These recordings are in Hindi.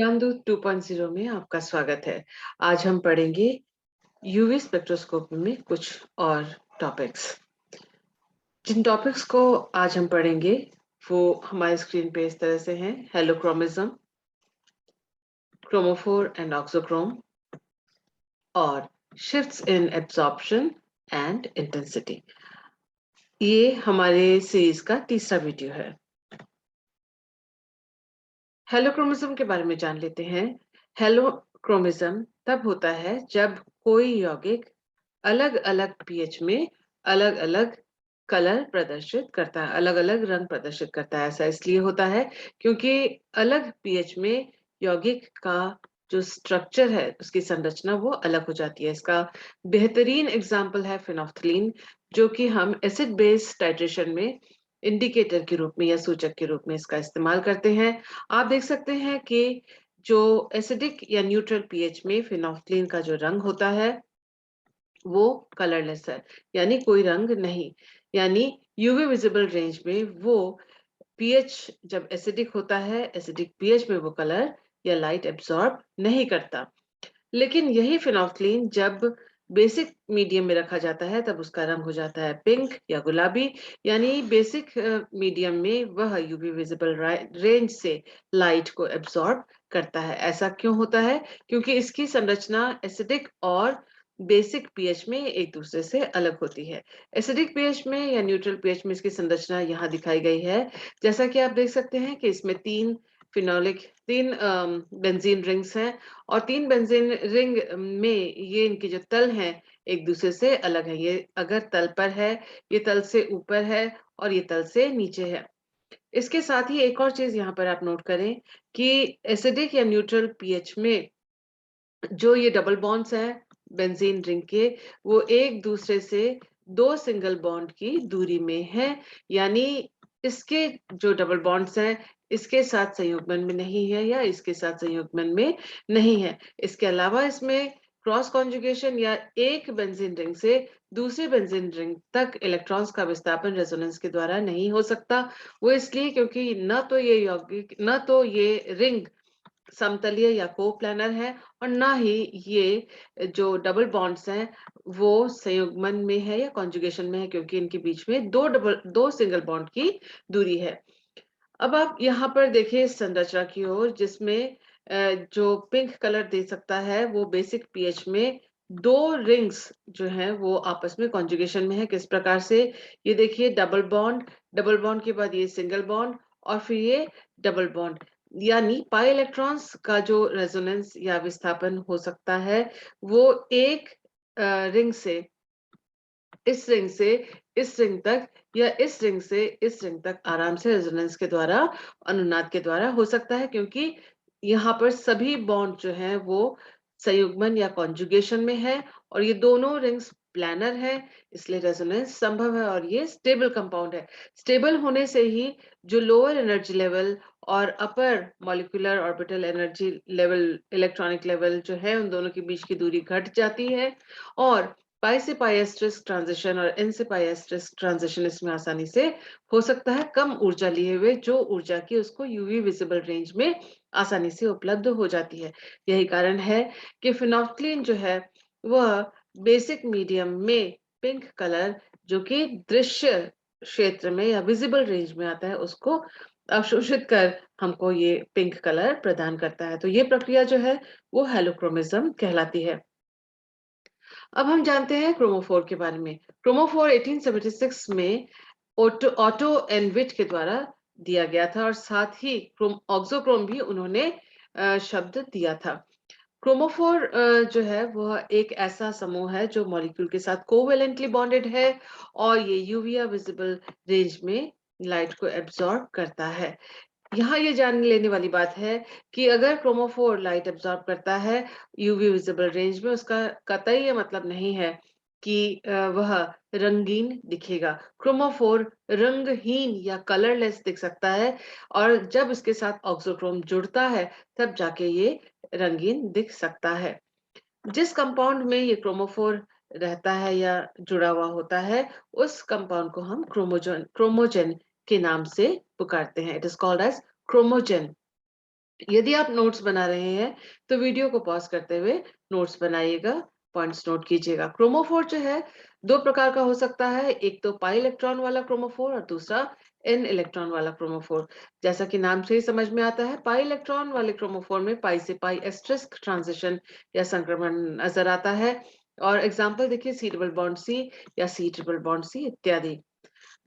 ज्ञानदूत 2.0 में आपका स्वागत है। आज हम पढ़ेंगे यूवी स्पेक्ट्रोस्कोपी में कुछ और टॉपिक्स। जिन टॉपिक्स को आज हम पढ़ेंगे वो हमारे स्क्रीन पे इस तरह से हैं। हेलोक्रोमिज्म, क्रोमोफोर एंड ऑक्सोक्रोम और shifts in absorption and intensity. ये हमारे सीरीज का तीसरा वीडियो है। हेलोक्रोमिज्म के बारे में जान लेते हैं। हेलोक्रोमिज्म तब होता है जब कोई यौगिक अलग अलग पीएच में अलग अलग कलर प्रदर्शित करता है, अलग अलग रंग प्रदर्शित करता है। ऐसा इसलिए होता है क्योंकि अलग पीएच में यौगिक का जो स्ट्रक्चर है, उसकी संरचना वो अलग हो जाती है। इसका बेहतरीन एग्जाम्पल है फिनोफ्थलीन, जो कि हम एसिड बेस टाइट्रेशन में इंडिकेटर के रूप में या सूचक के रूप में इसका इस्तेमाल करते हैं। आप देख सकते हैं कि जो एसिडिक या न्यूट्रल पीएच में फिनोफ्थलीन का जो रंग होता है वो कलरलेस है, यानी कोई रंग नहीं। यानी यूवी विजिबल रेंज में वो पीएच जब एसिडिक होता है, एसिडिक पीएच में वो कलर या लाइट एब्सॉर्ब नहीं करता। लेकिन यही फिनोफ्थलीन जब बेसिक मीडियम में रखा जाता है तब उसका रंग हो जाता है पिंक या गुलाबी। यानी बेसिक मीडियम में वह यूवी विजिबल रेंज से लाइट को एब्सॉर्ब करता है। ऐसा क्यों होता है? क्योंकि इसकी संरचना एसिडिक और बेसिक पीएच में एक दूसरे से अलग होती है। एसिडिक पीएच में या न्यूट्रल पीएच में इसकी संरचना यहाँ दिखाई गई है। जैसा कि आप देख सकते हैं कि इसमें तीन बेंजीन रिंग्स हैं और तीन बेंजीन रिंग में ये इनके जो तल हैं एक दूसरे से अलग है। ये अगर तल पर है, ये तल से ऊपर है और ये तल से नीचे है। इसके साथ ही एक और चीज यहाँ पर आप नोट करें कि एसिडिक या न्यूट्रल पीएच में जो ये डबल बॉन्ड्स हैं बेंजीन रिंग के, वो एक दूसरे से दो सिंगल बॉन्ड की दूरी में है। यानी इसके जो डबल बॉन्ड्स हैं इसके साथ संयुग्मन में नहीं है या इसके साथ संयुग्मन में नहीं है। इसके अलावा इसमें क्रॉस कॉन्जुगेशन या एक बेंजीन रिंग से दूसरे बेंजीन रिंग तक इलेक्ट्रॉन्स का विस्थापन रेजोनेंस के द्वारा नहीं हो सकता। वो इसलिए क्योंकि न तो ये रिंग समतलीय या कोप्लानर है और ना ही ये जो डबल बॉन्ड्स हैं वो संयुग्मन में है या कॉन्जुगेशन में है, क्योंकि इनके बीच में दो सिंगल बॉन्ड की दूरी है। अब आप यहाँ पर देखिए इस संरचना की ओर, जिसमें जो पिंक कलर दे सकता है वो बेसिक पीएच में दो रिंग्स जो हैं वो आपस में कॉन्जुगेशन में है। किस प्रकार से? ये देखिए डबल बॉन्ड के बाद ये सिंगल बॉन्ड और फिर ये डबल बॉन्ड। यानी पाई इलेक्ट्रॉन्स का जो रेजोनेंस या विस्थापन हो सकता है वो एक रिंग से इस रिंग तक या इस रिंग से इस रिंग तक आराम से रेजोनेंस के द्वारा, अनुनाद के द्वारा हो सकता है, क्योंकि यहाँ पर सभी बॉन्ड जो हैं वो संयुग्मन या कॉन्जुगेशन में है और ये दोनों रिंग्स प्लानर है, इसलिए रेजोनेंस संभव है और ये स्टेबल कंपाउंड है। स्टेबल होने से ही जो लोअर एनर्जी लेवल और upper molecular orbital energy level, electronic level जो है, उन दोनों के बीच की दूरी घट जाती है और पाई से पाई एस्टेरिस्क ट्रांजिशन और एन से पाई एस्टेरिस्क ट्रांजिशन इसमें आसानी से हो सकता है, कम ऊर्जा लिए हुए। जो ऊर्जा की उसको यूवी विजिबल रेंज में आसानी से उपलब्ध हो जाती है। यही कारण है कि फिनोफ्थलीन जो है वह बेसिक मीडियम में पिंक कलर, जो कि दृश्य क्षेत्र में या विजिबल रेंज में आता है, उसको अवशोषित कर हमको ये पिंक कलर प्रदान करता है। तो ये प्रक्रिया जो है वो हेलोक्रोमिज्म कहलाती है। अब हम जानते हैं क्रोमोफोर के बारे में। क्रोमोफोर 1876 में ऑटो एनविट के द्वारा दिया गया था और साथ ही ऑक्सोक्रोम भी उन्होंने शब्द दिया था। क्रोमोफोर जो है वह एक ऐसा समूह है जो मॉलिक्यूल के साथ कोवेलेंटली बॉन्डेड है और ये यूवी विजिबल रेंज में लाइट को एब्जॉर्ब करता है। यहाँ ये जान लेने वाली बात है कि अगर क्रोमोफोर लाइट एब्जॉर्ब करता है यूवी विजिबल रेंज में, उसका कतई ये मतलब नहीं है कि वह रंगीन दिखेगा। क्रोमोफोर रंगहीन या कलरलेस दिख सकता है और जब इसके साथ ऑक्सोक्रोम जुड़ता है तब जाके ये रंगीन दिख सकता है। जिस कंपाउंड में ये क्रोमोफोर रहता है या जुड़ा हुआ होता है, उस कंपाउंड को हम क्रोमोजन क्रोमोजेन के नाम से पुकारते हैं। It is called as chromogen. यदि आप नोट्स बना रहे हैं, तो वीडियो को पॉज़ करते हुए नोट्स बनाइएगा, पॉइंट्स नोट कीजिएगा। क्रोमोफ़ोर जो है, 2 प्रकार का हो सकता है, एक तो पाई इलेक्ट्रॉन वाला क्रोमोफ़ोर और दूसरा एन इलेक्ट्रॉन वाला क्रोमोफ़ोर। जैसा कि नाम से ही समझ में आता है, पाई इलेक्ट्रॉन वाले क्रोमोफ़ोर में पाई से पाई एस्टेरिस्क ट्रांज़िशन या संक्रमण नज़र आता है और एग्ज़ाम्पल देखिए सी डबल बॉन्ड सी या सी ट्रिपल बॉन्ड सी इत्यादि।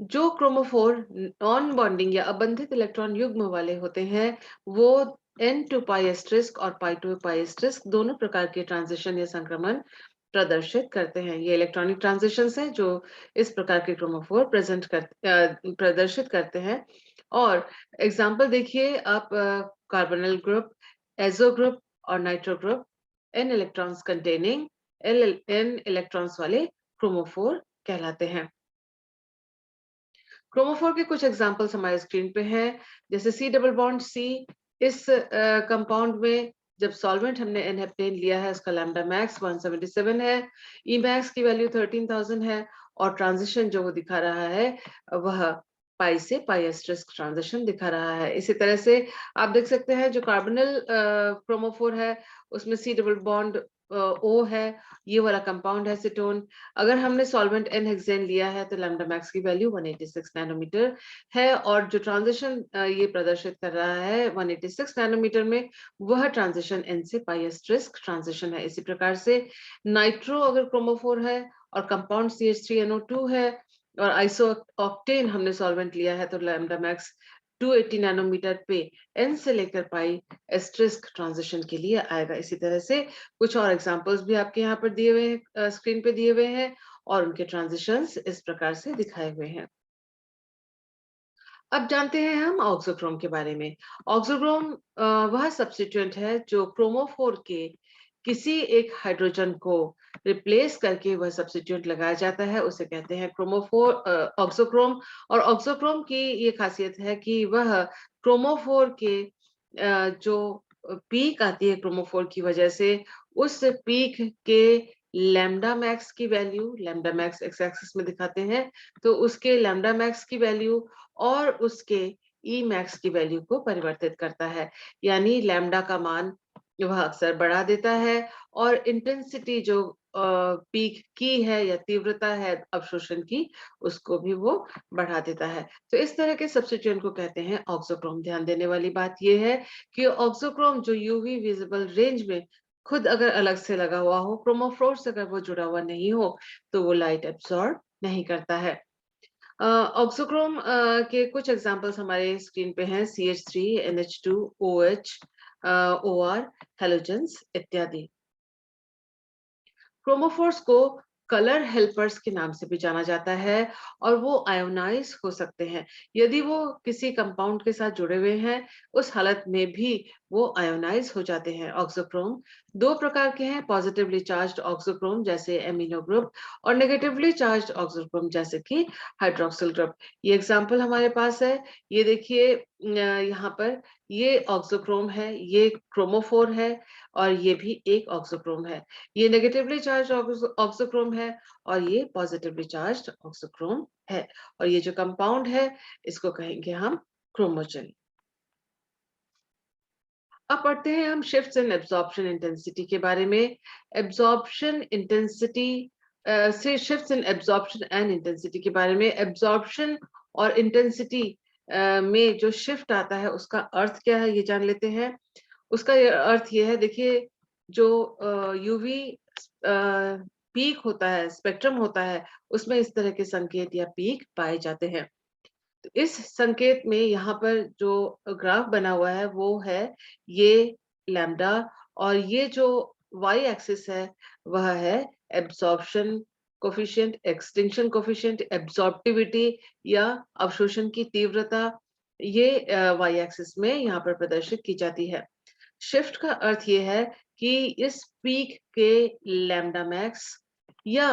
जो क्रोमोफोर नॉन बॉन्डिंग या अबंधित इलेक्ट्रॉन युग्म वाले होते हैं, वो n टू पाई एस्टेरिस्क और पाई टू पाई एस्टेरिस्क दोनों प्रकार के ट्रांजिशन या संक्रमण प्रदर्शित करते हैं। ये इलेक्ट्रॉनिक ट्रांजिशंस हैं जो इस प्रकार के क्रोमोफोर प्रदर्शित करते हैं। और एग्जाम्पल देखिए आप कार्बोनिल ग्रुप, एजो ग्रुप और nitro group n electrons containing n electrons वाले क्रोमोफोर कहलाते हैं। क्रोमोफोर के कुछ एग्जांपल्स हमारे स्क्रीन पे हैं, जैसे सी डबल बॉन्ड सी। इस कंपाउंड में जब सॉल्वेंट हमने एनहेप्टेन लिया है, उसका लैम्डा मैक्स 177 है, ई मैक्स की वैल्यू 13,000 है और ट्रांजिशन जो वो दिखा रहा है वह पाई से पाई एस्टेरिस्क ट्रांजिशन दिखा रहा है। इसी तरह से आप देख सकते हैं जो कार्बोनिल क्रोमोफोर है, उसमें सी डबल बॉन्ड ओ है, ये वाला कंपाउंड है सीटोन। अगर हमने सॉल्वेंट एन हेक्सेन लिया है तो लैम्डा मैक्स की वैल्यू 186 नैनोमीटर है और जो ट्रांजिशन ये प्रदर्शित कर रहा है 186 नैनोमीटर में, वह ट्रांजिशन एन से पाई एस्टेरिस्क ट्रांजिशन है। इसी प्रकार से नाइट्रो अगर क्रोमोफोर है और कंपाउंड CH3NO2 है और आइसो ऑक्टेन हमने सॉल्वेंट लिया है तो लैम्डा मैक्स 280 नैनोमीटर पे एन से लेकर पाई एस्टेरिस्क ट्रांजिशन के लिए आएगा। इसी तरह से कुछ और एग्जांपल्स भी आपके यहाँ पर दिए हुए हैं, स्क्रीन पे दिए हुए हैं और उनके ट्रांजिशंस इस प्रकार से दिखाए हुए हैं। अब जानते हैं हम ऑक्सोक्रोम के बारे में। ऑक्सोक्रोम वह सब्स्टिट्यूएंट है जो क्रोमोफोर के किसी एक हाइड्रोजन को रिप्लेस करके वह सब्स्टिट्यूएंट लगाया जाता है, उसे कहते हैं ऑक्सोक्रोम। और ऑक्सोक्रोम की ये खासियत है कि वह क्रोमोफोर के जो पीक आती है क्रोमोफोर की वजह से, उस पीक के लैम्डा मैक्स की value, lambda max x axis में दिखाते हैं, तो उसके लैम्डा मैक्स की वैल्यू और उसके ई मैक्स की वैल्यू को परिवर्तित करता है। यानी लैम्डा का मान वह अक्सर बढ़ा देता है और इंटेंसिटी जो पीक की है या तीव्रता है अवशोषण की, उसको भी वो बढ़ा देता है। तो इस तरह के सब्स्टिट्यूएंट को कहते हैं ऑक्सोक्रोम। ध्यान देने वाली बात ये है कि ऑक्सोक्रोम जो यूवी विजिबल रेंज में खुद अगर अलग से लगा हुआ हो, क्रोमोफोर से अगर वो जुड़ा हुआ नहीं हो, तो वो लाइट एब्सॉर्ब नहीं करता है। ऑक्सोक्रोम के कुछ एग्जांपल्स हमारे स्क्रीन पे हैं, CH3, NH2, OH, OR, halogens इत्यादि। क्रोमोफोर्स को कलर हेल्पर्स के नाम से भी जाना जाता है और वो आयोनाइज हो सकते हैं। यदि वो किसी कंपाउंड के साथ जुड़े हुए हैं, उस हालत में भी वो आयोनाइज हो जाते हैं। ऑक्सोक्रोम 2 प्रकार के हैं, पॉजिटिवली चार्ज्ड ऑक्सोक्रोम जैसे एमिनो ग्रुप और नेगेटिवली चार्ज्ड ऑक्सोक्रोम जैसे कि हाइड्रोक्सिल ग्रुप। ये एग्जांपल हमारे पास है। ये देखिए यहाँ पर ये ऑक्सोक्रोम है, ये क्रोमोफोर है और ये भी एक ऑक्सोक्रोम है। ये नेगेटिवली चार्ज ऑक्सोक्रोम है और ये पॉजिटिवली चार्ज्ड ऑक्सोक्रोम है और ये जो कंपाउंड है इसको कहेंगे हम क्रोमोजन। अब पढ़ते हैं हम शिफ्ट्स इन एब्जॉर्प्शन इंटेंसिटी के बारे में। एब्जॉर्प्शन इंटेंसिटी से shifts in absorption and intensity के बारे में। एब्जॉर्प्शन और इंटेंसिटी में जो शिफ्ट आता है उसका अर्थ क्या है ये जान लेते हैं। उसका ये अर्थ ये है, देखिए जो यूवी पीक होता है, स्पेक्ट्रम होता है, उसमें इस तरह के संकेत या पीक पाए जाते हैं। तो इस संकेत में यहाँ पर जो ग्राफ बना हुआ है वो है ये लैम्डा और ये जो वाई एक्सिस है वह है absorption coefficient, extinction coefficient, absorptivity या अवशोषण की तीव्रता। ये वाई एक्सिस में यहाँ पर प्रदर्शित की जाती है। शिफ्ट का अर्थ ये है कि इस पीक के लैम्डा मैक्स या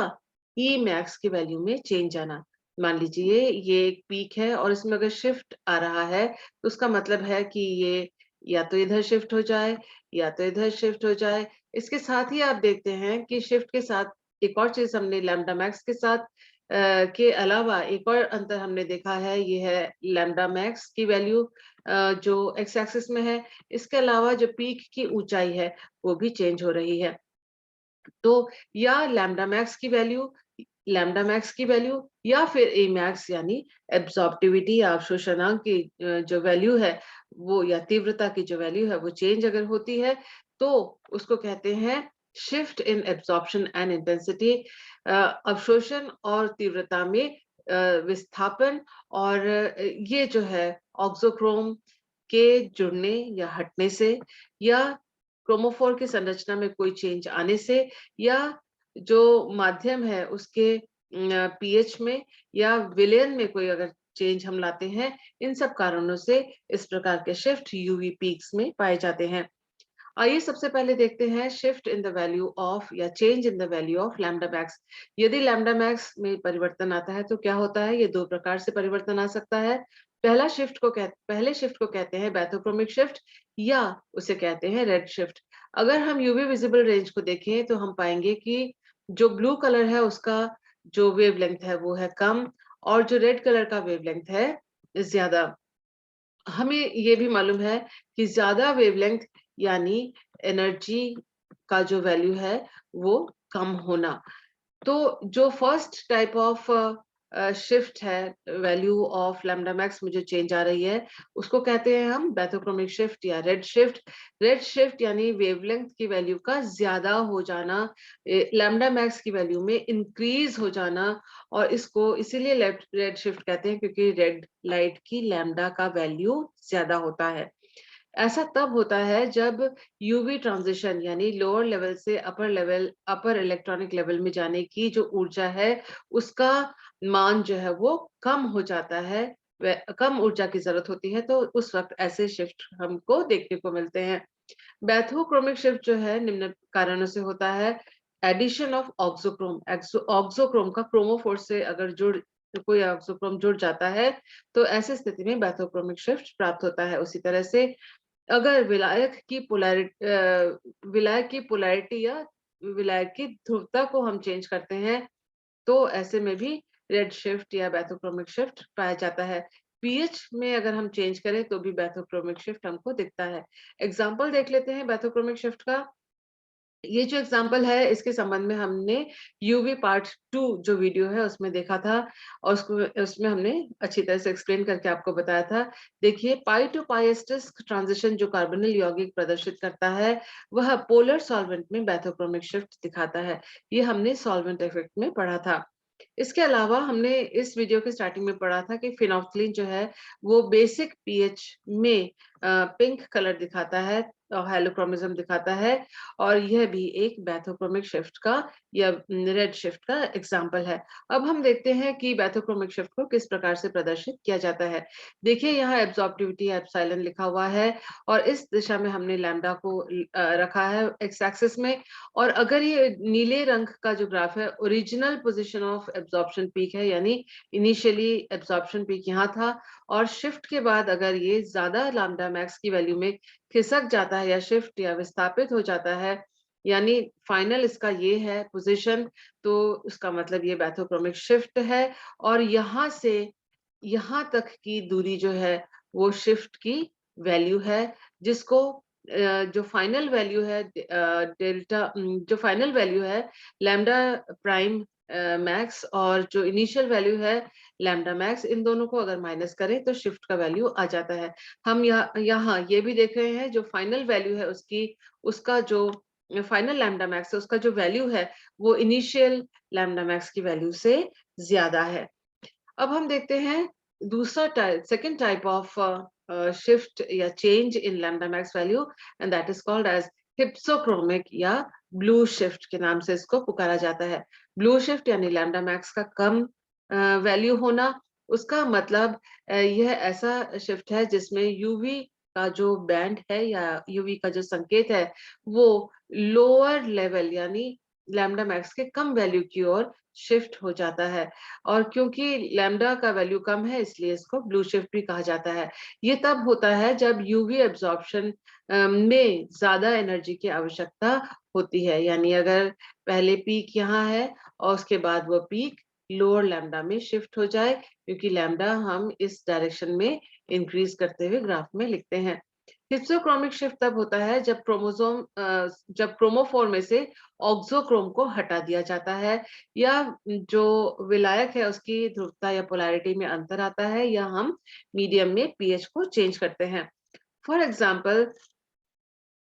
ई मैक्स की वैल्यू में चेंज आना। मान लीजिए ये एक पीक है और इसमें अगर शिफ्ट आ रहा है तो उसका मतलब है कि ये या तो इधर शिफ्ट हो जाए या तो इधर शिफ्ट हो जाए। इसके साथ ही आप देखते हैं कि शिफ्ट के साथ एक और चीज हमने लैम्डा मैक्स के साथ के अलावा एक और अंतर हमने देखा है, ये है लैम्डा मैक्स की वैल्यू जो एक्स एक्सिस में है। इसके अलावा जो पीक की ऊंचाई है वो भी चेंज हो रही है। तो या लैम्डा मैक्स की वैल्यू या फिर ए मैक्स यानी एब्जॉर्प्टिविटी या अवशोषणांक की जो वैल्यू है वो, या तीव्रता की जो वैल्यू है वो चेंज अगर होती है तो उसको कहते हैं shift in absorption and intensity. अवशोषण और तीव्रता में विस्थापन, और ये जो है ऑक्सोक्रोम के जुड़ने या हटने से, या क्रोमोफोर की संरचना में कोई चेंज आने से, या जो माध्यम है उसके पीएच में या विलयन में कोई अगर चेंज हम लाते हैं, इन सब कारणों से इस प्रकार के शिफ्ट यूवी पीक्स में पाए जाते हैं। आइए सबसे पहले देखते हैं shift in the value of या change in the value of lambda max. यदि लैम्डा मैक्स में परिवर्तन आता है तो क्या होता है? ये दो प्रकार से परिवर्तन आ सकता है। पहले शिफ्ट को कहते हैं बैथोक्रोमिक शिफ्ट, या उसे कहते हैं रेड शिफ्ट। अगर हम यूवी विजिबल रेंज को देखें तो हम पाएंगे कि जो ब्लू कलर है उसका जो वेवलेंथ है वो है कम, और जो रेड कलर का वेवलेंथ है ज्यादा। हमें ये भी मालूम है कि ज्यादा वेवलेंथ यानी एनर्जी का जो वैल्यू है वो कम होना। तो जो फर्स्ट टाइप ऑफ शिफ्ट है वैल्यू ऑफ लैम्डा मैक्स में जो चेंज आ रही है उसको कहते हैं हम बैथोक्रोमिक शिफ्ट या रेड शिफ्ट। रेड शिफ्ट यानी वेवलेंथ की वैल्यू का ज्यादा हो जाना, लैम्डा मैक्स की वैल्यू में इंक्रीज हो जाना। और इसको इसीलिए रेड शिफ्ट कहते हैं क्योंकि रेड लाइट की लैम्डा का वैल्यू ज्यादा होता है। ऐसा तब होता है जब यूवी ट्रांजिशन यानी लोअर लेवल से अपर इलेक्ट्रॉनिक लेवल में जाने की जो ऊर्जा है उसका मान जो है वो कम हो जाता है। कम ऊर्जा की जरूरत होती है, तो उस वक्त ऐसे शिफ्ट हमको देखने को मिलते हैं। बैथोक्रोमिक शिफ्ट जो है निम्न कारणों से होता है। एडिशन ऑफ ऑक्सोक्रोम, ऑक्सोक्रोम का क्रोमोफोर से अगर जुड़ कोई ऑक्सोक्रोम जुड़ जाता है तो ऐसी स्थिति में बैथोक्रोमिक शिफ्ट प्राप्त होता है। उसी तरह से अगर विलायक की पोलैरिटी या विलायक की ध्रुवता को हम चेंज करते हैं तो ऐसे में भी रेड शिफ्ट या बैथोक्रोमिक शिफ्ट पाया जाता है। पीएच में अगर हम चेंज करें तो भी बैथोक्रोमिक शिफ्ट हमको दिखता है। एग्जाम्पल देख लेते हैं बैथोक्रोमिक शिफ्ट का। ये जो एग्जाम्पल है इसके संबंध में हमने यूवी पार्ट 2 जो वीडियो है उसमें देखा था, और उसमें हमने अच्छी तरह से एक्सप्लेन करके आपको बताया था। देखिए, पाई टू पाइस्टर्स ट्रांजिशन जो कार्बोनिल यौगिक प्रदर्शित करता है वह पोलर सॉल्वेंट में बैथोक्रोमिक शिफ्ट दिखाता है। ये हमने सॉल्वेंट इफेक्ट में पढ़ा था। इसके अलावा हमने इस वीडियो के स्टार्टिंग में पढ़ा था कि फिनोल्फ्थालीन जो है वो बेसिक पीएच में पिंक कलर दिखाता है और हेलोक्रोमिज्म दिखाता है, और यह भी एक बैथोक्रोमिक शिफ्ट का या रेड शिफ्ट का एग्जाम्पल है। अब हम देखते हैं कि बैथोक्रोमिक शिफ्ट को किस प्रकार से प्रदर्शित किया जाता है। देखिए, यहाँ एब्जॉर्प्टिविटी एप्सिलॉन लिखा हुआ है और इस दिशा में हमने लैम्डा को रखा है एक्स एक्सिस में। और अगर ये नीले रंग का जो ग्राफ है original position of absorption peak है, यानी इनिशियली एब्जॉर्प्शन पीक यहाँ था, और शिफ्ट के बाद अगर ये ज्यादा लैम्डा मैक्स की वैल्यू में खिसक जाता है या शिफ्ट या विस्थापित हो जाता है, यानी फाइनल इसका ये है पोजीशन, तो उसका मतलब ये बैथोक्रोमिक शिफ्ट है। और यहाँ से यहाँ तक की दूरी जो है वो शिफ्ट की वैल्यू है, जिसको जो फाइनल वैल्यू है जो फाइनल वैल्यू है लैम्डा प्राइम मैक्स, और जो इनिशियल वैल्यू है लैम्डा मैक्स, इन दोनों को अगर माइनस करें तो शिफ्ट का वैल्यू आ जाता है। हम यहाँ ये भी देख रहे हैं जो फाइनल वैल्यू है उसका जो फाइनल लैम्डा मैक्स है उसका जो वैल्यू है वो इनिशियल लैम्डा मैक्स की वैल्यू से ज्यादा है। अब हम देखते हैं सेकंड टाइप ऑफ शिफ्ट या change in lambda max value, and that is called as hypsochromic या ब्लू शिफ्ट के नाम से इसको पुकारा जाता है। ब्लू शिफ्ट यानी लैम्डा मैक्स का कम वैल्यू होना। उसका मतलब यह ऐसा शिफ्ट है जिसमें यूवी का जो बैंड है या यूवी का जो संकेत है वो लोअर लेवल यानी लैम्डा मैक्स के कम वैल्यू की ओर शिफ्ट हो जाता है। और क्योंकि लैम्डा का वैल्यू कम है इसलिए इसको ब्लू शिफ्ट भी कहा जाता है। ये तब होता है जब यूवी एब्जॉर्प्शन में ज्यादा एनर्जी की आवश्यकता होती है, यानी अगर पहले पीक यहाँ है और उसके बाद वो पीक लोअर लैम्डा में शिफ्ट हो जाए, क्योंकि लैम्डा हम इस डायरेक्शन में इंक्रीज करते हुए ग्राफ में लिखते हैं। हिप्सोक्रोमिक शिफ्ट तब होता है जब क्रोमोफोर में से ऑक्सोक्रोम को हटा दिया जाता है, या जो विलायक है उसकी ध्रुवता या पोलैरिटी में अंतर आता है, या हम मीडियम में पीएच को चेंज करते हैं। फॉर एग्जाम्पल,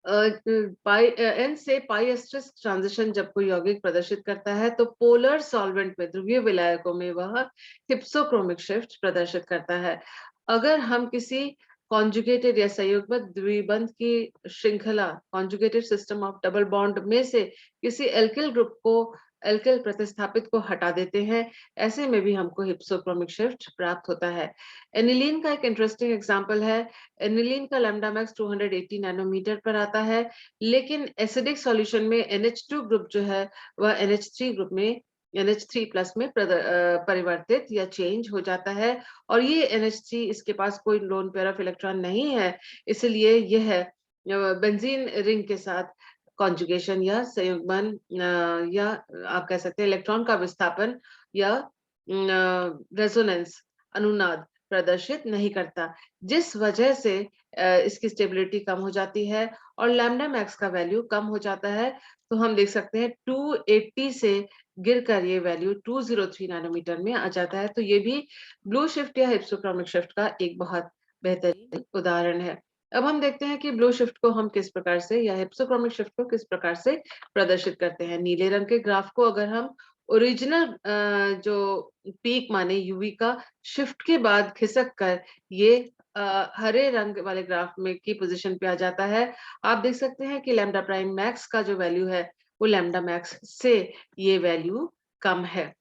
एन से पाई एस्टेरिस्क ट्रांजिशन जब कोई यौगिक प्रदर्शित करता है तो पोलर सॉल्वेंट में, ध्रुवीय विलायकों में, वह हिप्सोक्रोमिक शिफ्ट प्रदर्शित करता है। अगर हम किसी कॉन्जुगेटेड या संयुग्मित द्विबंध की श्रृंखला, conjugated system of double bond में से किसी एल्किल ग्रुप को, एल्किल प्रतिस्थापित को हटा देते हैं, ऐसे में भी हमको हिप्सोक्रोमिक शिफ्ट प्राप्त होता है। एनिलीन का एक इंटरेस्टिंग एग्जांपल है। एनिलीन का लैम्डा मैक्स 280 नैनोमीटर पर आता है, लेकिन एसिडिक सॉल्यूशन में NH2 ग्रुप जो है वह NH3 ग्रुप में, NH3 प्लस में परिवर्तित या चेंज हो जाता है, और ये NH3, इसके पास कोई लोन पेयर ऑफ इलेक्ट्रॉन नहीं है, इसलिए यह बेंजीन रिंग के साथ कॉन्जुगेशन या संयुग्मन, या आप कह सकते हैं इलेक्ट्रॉन का विस्थापन या रेजोनेंस, अनुनाद प्रदर्शित नहीं करता, जिस वजह से इसकी स्टेबिलिटी कम हो जाती है और लैम्डा मैक्स का वैल्यू कम हो जाता है। तो हम देख सकते हैं 280 से गिरकर ये वैल्यू 203 नैनोमीटर में आ जाता है। तो ये भी ब्लू शिफ्ट या हिप्सोक्रोमिक शिफ्ट का एक बहुत बेहतरीन उदाहरण है। अब हम देखते हैं कि ब्लू शिफ्ट को हम किस प्रकार से, या हिप्सोक्रोमिक शिफ्ट को किस प्रकार से प्रदर्शित करते हैं। नीले रंग के ग्राफ को अगर हम ओरिजिनल जो पीक माने यूवी का, शिफ्ट के बाद खिसक कर ये हरे रंग वाले ग्राफ में की पोजीशन पे आ जाता है, आप देख सकते हैं कि लैम्डा प्राइम मैक्स का जो वैल्यू है वो लैम्डा मैक्स से ये वैल्यू कम है।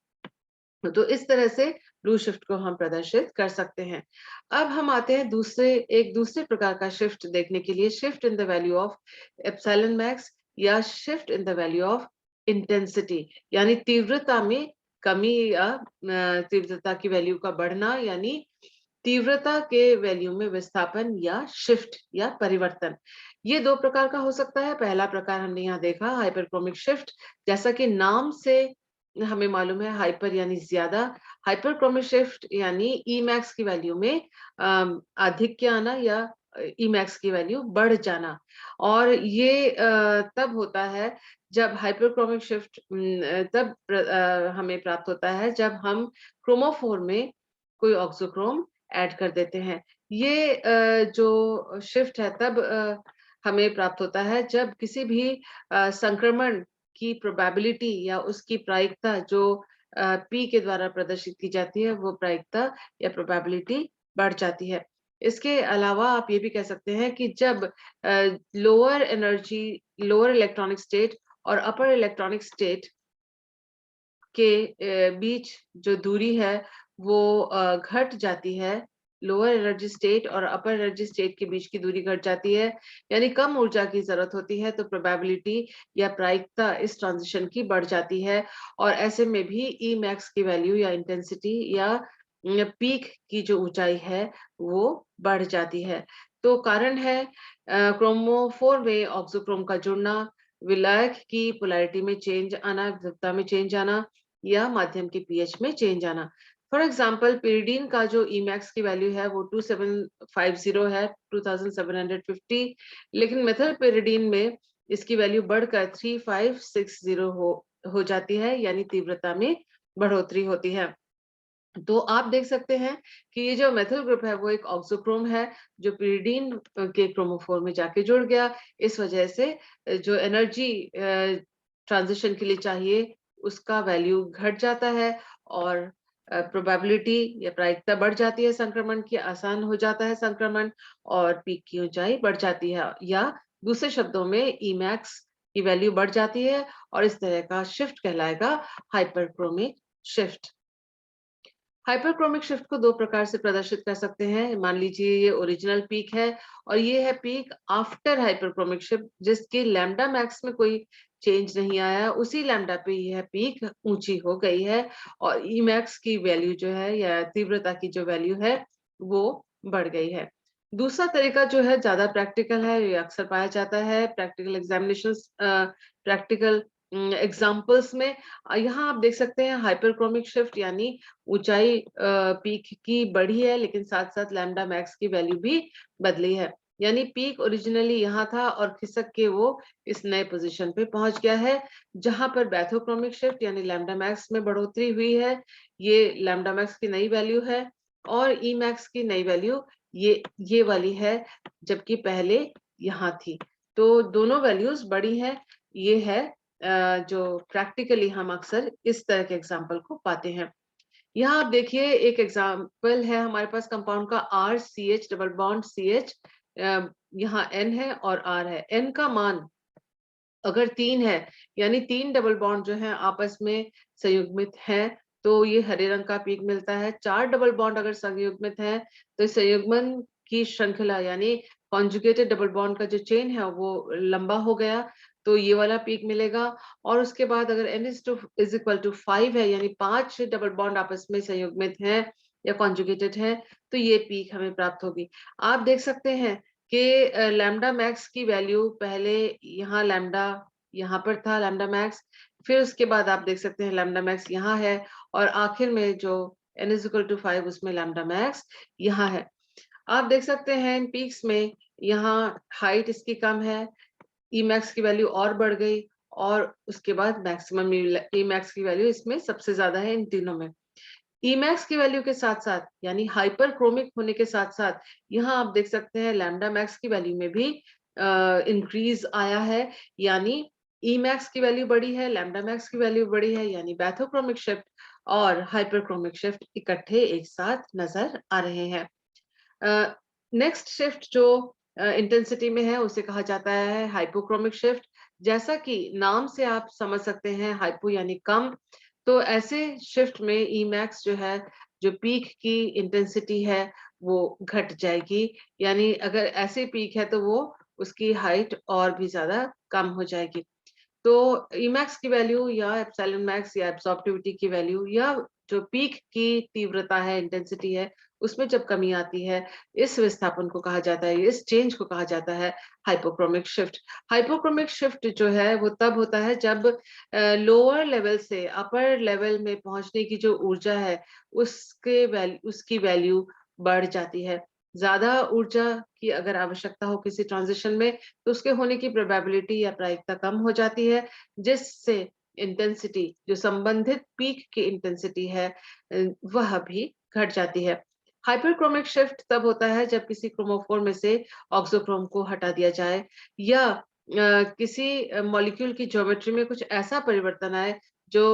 तो इस तरह से ब्लू शिफ्ट को हम प्रदर्शित कर सकते हैं। अब हम आते हैं एक दूसरे प्रकार का शिफ्ट देखने के लिए, shift in the value of epsilon max, या shift in the value of intensity, यानी तीव्रता में कमी, या तीव्रता की वैल्यू का बढ़ना, यानी तीव्रता के वैल्यू में विस्थापन या शिफ्ट या परिवर्तन। ये दो प्रकार का हो सकता है। पहला प्रकार हमने यहाँ देखा, हाइपरक्रोमिक शिफ्ट, जैसा कि नाम से हमें मालूम है, हाइपर यानी ज्यादा, हाइपरक्रोमिक शिफ्ट यानी ई मैक्स की वैल्यू में आधिक्य आना, या ई मैक्स की वैल्यू बढ़ जाना। और ये तब होता है जब हाइपरक्रोमिक शिफ्ट हमें प्राप्त होता है जब हम क्रोमोफोर में कोई ऑक्सोक्रोम ऐड कर देते हैं। ये जो शिफ्ट है तब हमें प्राप्त होता है जब किसी भी संक्रमण की प्रोबेबिलिटी या उसकी प्रायिकता जो पी के द्वारा प्रदर्शित की जाती है, वो प्रायिकता या प्रोबेबिलिटी बढ़ जाती है। इसके अलावा आप ये भी कह सकते हैं कि जब lower energy, lower electronic state और अपर इलेक्ट्रॉनिक स्टेट के बीच जो दूरी है वो घट जाती है, लोअर एनर्जी स्टेट और अपर एनर्जी स्टेट के बीच की दूरी घट जाती है, यानी कम ऊर्जा की जरूरत होती है, तो प्रोबेबिलिटी या प्रायिकता इस ट्रांजिशन की बढ़ जाती है, और ऐसे में भी ई मैक्स की वैल्यू या इंटेंसिटी या पीक की जो ऊंचाई है वो बढ़ जाती है। तो कारण है क्रोमोफोर में ऑक्सोक्रोम का जुड़ना, विलायक की पोलैरिटी में चेंज आना, ध्रुवता में चेंज आना, या माध्यम के पीएच में चेंज आना। फॉर एग्जाम्पल, pyridine का जो ईमैक्स की वैल्यू है वो 2750 है, 2750, लेकिन मेथिल pyridine में इसकी वैल्यू बढ़कर 3560 हो जाती है, यानी तीव्रता में बढ़ोतरी होती है। तो आप देख सकते हैं कि ये जो मेथिल ग्रुप है वो एक ऑक्सोक्रोम है जो pyridine के क्रोमोफोर में जाके जुड़ गया। इस वजह से जो एनर्जी ट्रांजिशन के लिए चाहिए उसका वैल्यू घट जाता है, और प्रोबेबिलिटी या प्रायिकता बढ़ जाती है संक्रमण की, आसान हो जाता है संक्रमण, और पीक की ऊंचाई बढ़ जाती है, या दूसरे शब्दों में ईमैक्स की वैल्यू बढ़ जाती है, और इस तरह का शिफ्ट कहलाएगा हाइपरक्रोमिक शिफ्ट। हाइपरक्रोमिक शिफ्ट को दो प्रकार से प्रदर्शित कर सकते हैं। मान लीजिए ये ओरिजिनल पीक है, और ये है पीक आफ्टर हाइपरक्रोमिक शिफ्ट, जिसके लैम्डा मैक्स में कोई चेंज नहीं आया, उसी लैम्डा पे यह पीक ऊंची हो गई है, और ई मैक्स की वैल्यू जो है या तीव्रता की जो वैल्यू है वो बढ़ गई है। दूसरा तरीका जो है ज्यादा प्रैक्टिकल है, ये अक्सर पाया जाता है प्रैक्टिकल एग्जामिनेशन, प्रैक्टिकल एग्जाम्पल्स में यहाँ आप देख सकते हैं हाइपरक्रोमिक शिफ्ट, यानी ऊंचाई पीक की बढ़ी है, लेकिन साथ साथ लैम्डा मैक्स की वैल्यू भी बदली है। यानी पीक ओरिजिनली यहाँ था और खिसक के वो इस नए पोजीशन पे पहुंच गया है। जहां पर बैथोक्रोमिक शिफ्ट यानी लैम्डा मैक्स में बढ़ोतरी हुई है, ये लैम्डा मैक्स की नई वैल्यू है, और ई मैक्स की नई वैल्यू ये वाली है, जबकि पहले यहाँ थी। तो दोनों वैल्यूज बड़ी है। ये है जो प्रैक्टिकली हम अक्सर इस तरह के एग्जाम्पल को पाते हैं। यहाँ आप देखिए एक एग्जाम्पल है हमारे पास कंपाउंड का RCH डबल बॉन्ड CH। यहाँ N है और R है। N का मान अगर 3 है, यानी 3 डबल बॉन्ड जो है आपस में संयुग्मित हैं, तो ये हरे रंग का पीक मिलता है। 4 डबल बॉन्ड अगर संयुग्मित है, तो इस संयुग्मन की श्रृंखला यानी कॉन्जुगेटेड डबल बॉन्ड का जो चेन है वो लंबा हो गया, तो ये वाला पीक मिलेगा। और उसके बाद अगर n इज इक्वल टू 5 है, यानी 5 डबल बॉन्ड आपस में संयुग्मित हैं या कॉन्जुगेटेड है, तो ये पीक हमें प्राप्त होगी। आप देख सकते हैं कि लैम्डा मैक्स की वैल्यू पहले यहाँ लैम्डा यहाँ पर था लैम्डा मैक्स, फिर उसके बाद आप देख सकते हैं लैम्डा मैक्स यहाँ है, और आखिर में जो n इज इक्वल टू 5 उसमें लैम्डा मैक्स यहाँ है। आप देख सकते हैं इन पीक्स में यहाँ हाइट इसकी कम है, ई मैक्स की वैल्यू और बढ़ गई, और उसके बाद मैक्सिमम ई मैक्स की वैल्यू इसमें सबसे ज्यादा है इन तीनों में। ईमैक्स की वैल्यू के साथ साथ यानी हाइपरक्रोमिक होने के साथ साथ यहाँ आप देख सकते हैं लैम्डा मैक्स की वैल्यू में भी इंक्रीज आया है, यानी ईमैक्स की वैल्यू बड़ी है, लैम्डा मैक्स की वैल्यू बड़ी है, यानी बैथोक्रोमिक शिफ्ट और हाइपरक्रोमिक शिफ्ट इकट्ठे एक साथ नजर आ रहे हैं। नेक्स्ट शिफ्ट जो इंटेंसिटी में है उसे कहा जाता है हाइपोक्रोमिक शिफ्ट। जैसा कि नाम से आप समझ सकते हैं, हाइपो यानी कम, तो ऐसे शिफ्ट में ई मैक्स जो है, जो पीक की इंटेंसिटी है वो घट जाएगी, यानी अगर ऐसे पीक है तो वो उसकी हाइट और भी ज्यादा कम हो जाएगी। तो ईमैक्स की वैल्यू या एप्सिलॉन मैक्स या एब्सॉर्प्टिविटी की वैल्यू या जो पीक की तीव्रता है, इंटेंसिटी है, उसमें जब कमी आती है, इस विस्थापन को कहा जाता है, इस चेंज को कहा जाता है हाइपोक्रोमिक शिफ्ट। हाइपोक्रोमिक शिफ्ट जो है वो तब होता है जब लोअर लेवल से अपर लेवल में पहुंचने की जो ऊर्जा है उसकी वैल्यू बढ़ जाती है। ज्यादा ऊर्जा की अगर आवश्यकता हो किसी ट्रांजिशन में, तो उसके होने की प्रोबेबिलिटी या प्रायिकता कम हो जाती है, जिससे इंटेंसिटी जो संबंधित पीक की इंटेंसिटी है वह भी घट जाती है। हाइपरक्रोमिक शिफ्ट तब होता है जब किसी क्रोमोफोर में से ऑक्सोक्रोम को हटा दिया जाए, या किसी मॉलिक्यूल की ज्योमेट्री में कुछ ऐसा परिवर्तन आए जो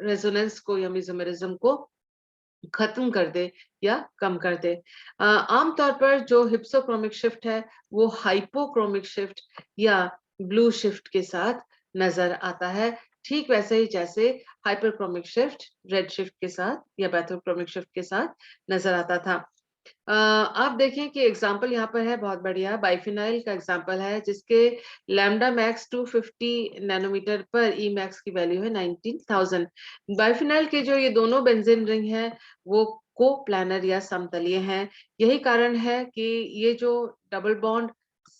रेजोनेंस को या मेसोमेरिज्म को खत्म कर दे या कम कर दे। आमतौर पर जो हिप्सोक्रोमिक शिफ्ट है वो हाइपोक्रोमिक शिफ्ट या ब्लू शिफ्ट के साथ नजर आता है, ठीक वैसे ही जैसे हाइपरक्रोमिक शिफ्ट रेड शिफ्ट के साथ या बैथोक्रोमिक शिफ्ट के साथ नजर आता था। आप देखें कि एग्जाम्पल यहाँ पर है बहुत बढ़िया, बाइफिनाइल का एग्जाम्पल है जिसके लैम्डा मैक्स 250 नैनोमीटर पर ई मैक्स की वैल्यू है 19,000। बाइफिनाइल के जो ये दोनों बेंजीन रिंग हैं वो को प्लानर या समतलीय हैं। यही कारण है कि ये जो double bond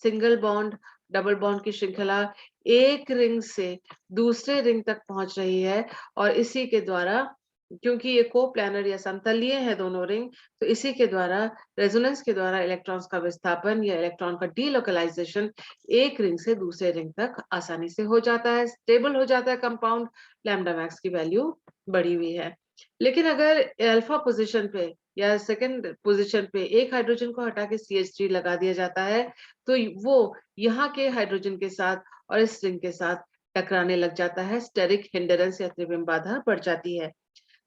single bond double bond की श्रृंखला एक रिंग से दूसरे रिंग तक पहुंच रही है, और इसी के द्वारा, क्योंकि ये को प्लानर या समतलीय है दोनों रिंग, तो इसी के द्वारा रेजोनेंस के द्वारा इलेक्ट्रॉन्स का विस्थापन या इलेक्ट्रॉन का डीलोकलाइजेशन एक रिंग से दूसरे रिंग तक आसानी से हो जाता है, स्टेबल हो जाता है कंपाउंड। लैम्डा मैक्स की वैल्यू बढ़ी हुई है। लेकिन अगर अल्फा पोजीशन पे या सेकंड पोजीशन पे एक हाइड्रोजन को हटा के CH3 लगा दिया जाता है, तो वो यहाँ के हाइड्रोजन के साथ और इस रिंग के साथ टकराने लग जाता है, स्टेरिक हिंडरेंस या त्रिविम बाधा बढ़ जाती है।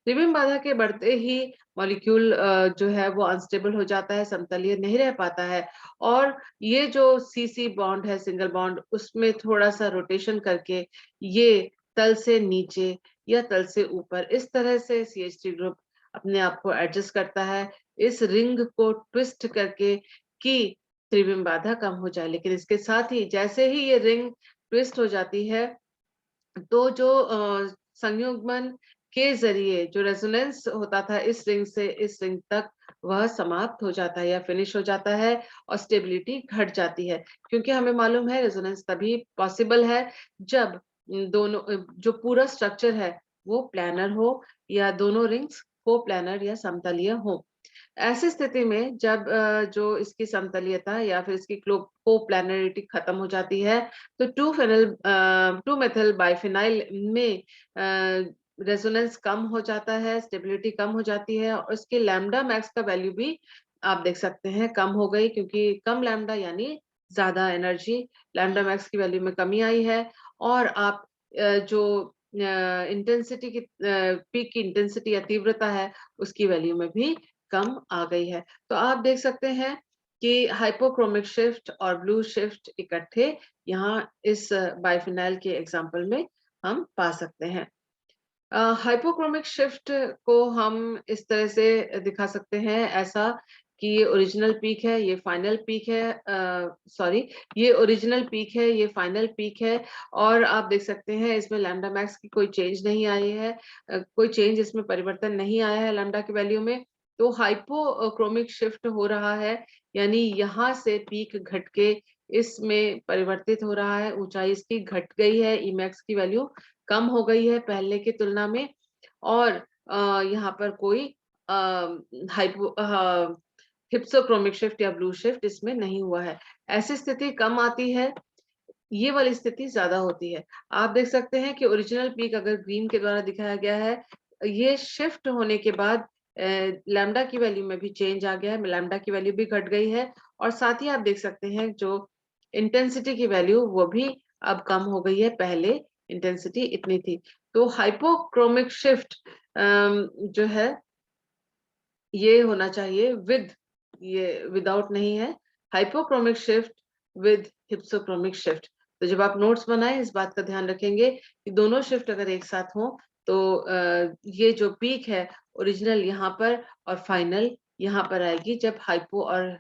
त्रिविम बाधा के बढ़ते ही मॉलिक्यूल जो है वो अनस्टेबल हो जाता है, समतलीय नहीं रह पाता है, और ये जो CC बॉन्ड है सिंगल बॉन्ड, उसमें थोड़ा सा रोटेशन करके ये तल से नीचे या तल से ऊपर इस तरह से CH3 ग्रुप अपने आप को एडजस्ट करता है, इस रिंग को ट्विस्ट करके कि त्रिविम बाधा कम हो जाए। लेकिन इसके साथ ही जैसे ही ये रिंग ट्विस्ट हो जाती है, तो जो संयुग्मन के जरिए जो रेजोनेंस होता था इस रिंग से इस रिंग तक, वह समाप्त हो जाता है या फिनिश हो जाता है, और स्टेबिलिटी घट जाती है। क्योंकि हमें मालूम है रेजोनेंस तभी पॉसिबल है जब दोनों जो पूरा स्ट्रक्चर है वो प्लैनर हो या दोनों रिंग्स कोप्लैनर या समतलीय हो। ऐसी स्थिति में जब जो इसकी समतलीयता या फिर इसकी कोप्लैनरिटी खत्म हो जाती है, तो 2 मेथिल बाइफेनाइल में रेजोनेंस कम हो जाता है, स्टेबिलिटी कम हो जाती है और उसके लैम्डा मैक्स का वैल्यू भी आप देख सकते हैं कम हो गई, क्योंकि कम लैम्डा यानी ज्यादा एनर्जी, लैम्डा मैक्स की वैल्यू में कमी आई है और आप जो इंटेंसिटी की पीक की इंटेंसिटी या तीव्रता है उसकी वैल्यू में भी कम आ गई है। तो आप देख सकते हैं कि हाइपोक्रोमिक शिफ्ट और ब्लू शिफ्ट इकट्ठे यहाँ इस बाइफिनाइल के एग्जांपल में हम पा सकते हैं। हाइपोक्रोमिक शिफ्ट को हम इस तरह से दिखा सकते हैं ऐसा कि ये ओरिजिनल पीक है, ये फाइनल पीक है, सॉरी, ये ओरिजिनल पीक है, ये फाइनल पीक है और आप देख सकते हैं इसमें लैम्डा मैक्स की कोई चेंज नहीं आई है, कोई चेंज इसमें परिवर्तन नहीं आया है लैम्डा की वैल्यू में। तो हाइपोक्रोमिक शिफ्ट हो रहा है, यानी यहाँ से पीक घट के इसमें परिवर्तित हो रहा है, ऊंचाई इसकी घट गई है, ईमैक्स की वैल्यू कम हो गई है पहले की तुलना में और यहाँ पर कोई हाइपो हिप्सोक्रोमिक शिफ्ट या ब्लू शिफ्ट इसमें नहीं हुआ है। ऐसी स्थिति कम आती है, ये वाली स्थिति ज्यादा होती है। आप देख सकते हैं कि ओरिजिनल पीक अगर ग्रीन के द्वारा दिखाया गया है, ये शिफ्ट होने के बाद लैम्डा की वैल्यू में भी चेंज आ गया है, लैम्डा की वैल्यू भी घट गई है और साथ ही आप देख सकते हैं जो इंटेंसिटी की वैल्यू वो भी अब कम हो गई है, पहले इंटेंसिटी इतनी थी। तो हाइपोक्रोमिक शिफ्ट जो है ये होना चाहिए विद, ये विदाउट नहीं है, hypochromic shift with hypsochromic shift. तो जब आप नोट्स बनाएं इस बात का ध्यान रखेंगे कि दोनों शिफ्ट अगर एक साथ हो तो ये जो पीक है ओरिजिनल यहाँ पर और फाइनल यहाँ पर आएगी जब हाइपो और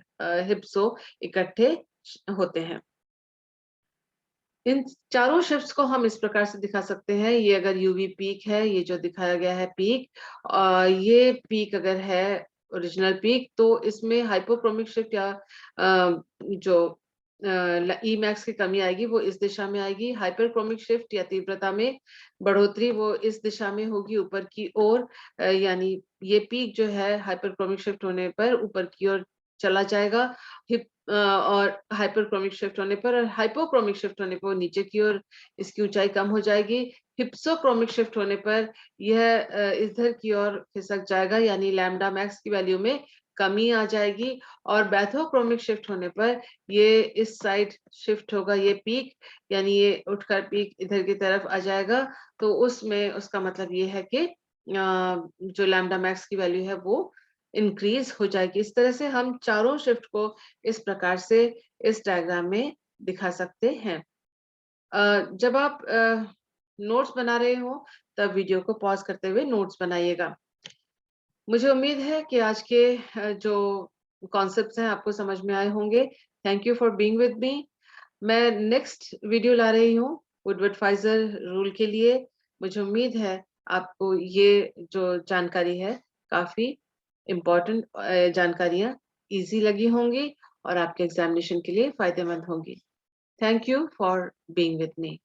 हिप्सो इकट्ठे होते हैं। इन चारों शिफ्ट्स को हम इस प्रकार से दिखा सकते हैं। ये अगर यूवी पीक है, ये जो दिखाया गया है पीक, ये पीक अगर है ओरिजिनल पीक, तो इसमें हाइपोक्रोमिक शिफ्ट या जो ई मैक्स की कमी आएगी वो इस दिशा में आएगी। हाइपरक्रोमिक शिफ्ट या तीव्रता में बढ़ोतरी वो इस दिशा में होगी ऊपर की ओर, यानी ये पीक जो है हाइपरक्रोमिक शिफ्ट होने पर ऊपर की ओर चला जाएगा। और हाइपरक्रोमिक शिफ्ट होने पर और हाइपोक्रोमिक शिफ्ट होने पर वो नीचे की ओर इसकी ऊंचाई कम हो जाएगी। हिप्सोक्रोमिक शिफ्ट होने पर यह इधर की ओर खिसक जाएगा, यानी लैम्डा मैक्स की वैल्यू में कमी आ जाएगी और बैथोक्रोमिक शिफ्ट होने पर ये इस साइड शिफ्ट होगा, ये पीक, यानी ये उठकर पीक इधर की तरफ आ जाएगा। तो उसमें उसका मतलब ये है कि जो लैम्डा मैक्स की वैल्यू है वो इंक्रीज हो जाएगी। इस तरह से हम चारों शिफ्ट को इस प्रकार से इस डायग्राम में दिखा सकते हैं। जब आप नोट्स बना रहे हो तब वीडियो को पॉज करते हुए नोट्स बनाइएगा। मुझे उम्मीद है कि आज के जो कॉन्सेप्ट्स हैं आपको समझ में आए होंगे। Thank you for being with me. मैं नेक्स्ट वीडियो ला रही हूँ वुडवर्ड-फाइजर रूल के लिए। मुझे उम्मीद है आपको ये जो जानकारी है काफी इम्पोर्टेंट जानकारियां इजी लगी होंगी और आपके एग्जामिनेशन के लिए फायदेमंद होंगी। Thank you for being with me.